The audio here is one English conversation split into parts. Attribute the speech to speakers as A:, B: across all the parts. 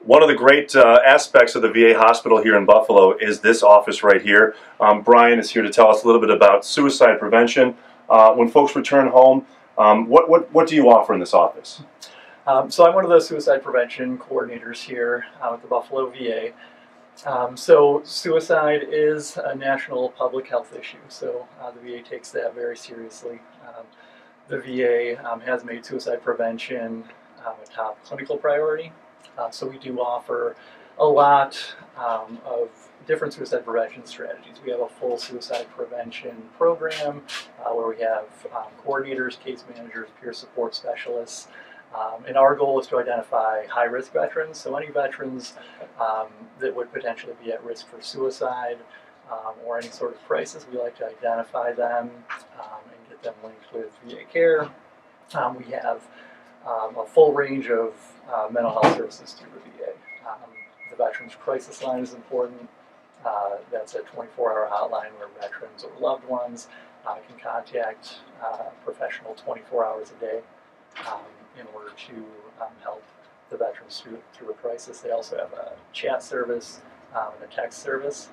A: One of the great aspects of the VA hospital here in Buffalo is this office right here. Brian is here to tell us a little bit about suicide prevention. When folks return home, what do you offer in this office?
B: So I'm one of the suicide prevention coordinators here at the Buffalo VA. So suicide is a national public health issue, so the VA takes that very seriously. The VA has made suicide prevention a top clinical priority. So we do offer a lot of different suicide prevention strategies. We have a full suicide prevention program where we have coordinators, case managers, peer support specialists. And our goal is to identify high-risk veterans, so any veterans that would potentially be at risk for suicide or any sort of crisis. We like to identify them and get them linked with VA care. We have a full range of mental health services through the VA. The Veterans Crisis Line is important. That's a 24-hour hotline where veterans or loved ones can contact a professional 24 hours a day in order to help the veterans through a crisis. They also have a chat service and a text service,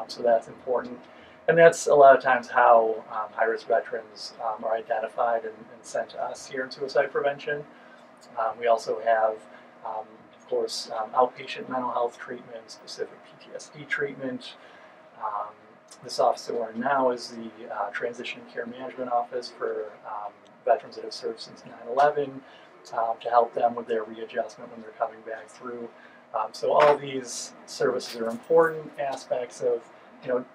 B: so that's important. And that's a lot of times how high-risk veterans are identified and sent to us here in suicide prevention. We also have, of course, outpatient mental health treatment, specific PTSD treatment. This office that we're in now is the Transition and Care Management Office for veterans that have served since 9/11 to help them with their readjustment when they're coming back through. So all these services are important aspects of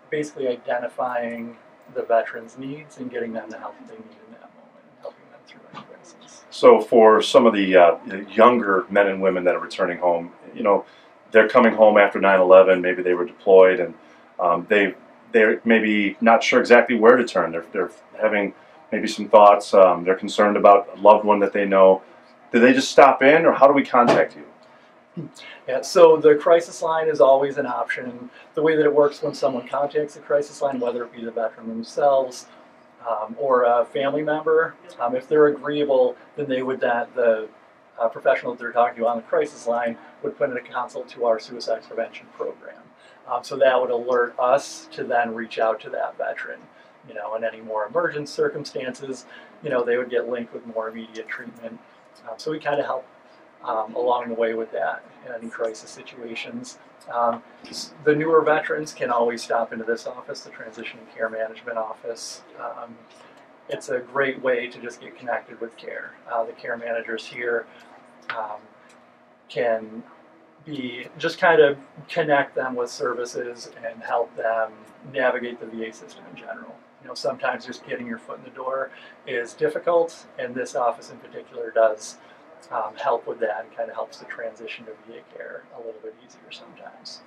B: basically identifying the veterans' needs and getting them the help that they need in that moment and helping them through any crisis.
A: So for some of the younger men and women that are returning home, they're coming home after 9/11, maybe they were deployed and they're maybe not sure exactly where to turn. They're having maybe some thoughts, they're concerned about a loved one that they know. Do they just stop in, or how do we contact you?
B: Yeah, so the crisis line is always an option. The way that it works when someone contacts the crisis line, whether it be the veteran themselves or a family member, if they're agreeable, then the professional that they're talking to on the crisis line would put in a consult to our suicide prevention program. So that would alert us to then reach out to that veteran. In any more emergent circumstances, they would get linked with more immediate treatment. So we kind of help along the way with that in any crisis situations. The newer veterans can always stop into this office, the Transition and Care Management Office. It's a great way to just get connected with care. The care managers here can just kind of connect them with services and help them navigate the VA system in general. Sometimes just getting your foot in the door is difficult, and this office in particular does help with that and kind of helps the transition to VA care a little bit easier sometimes.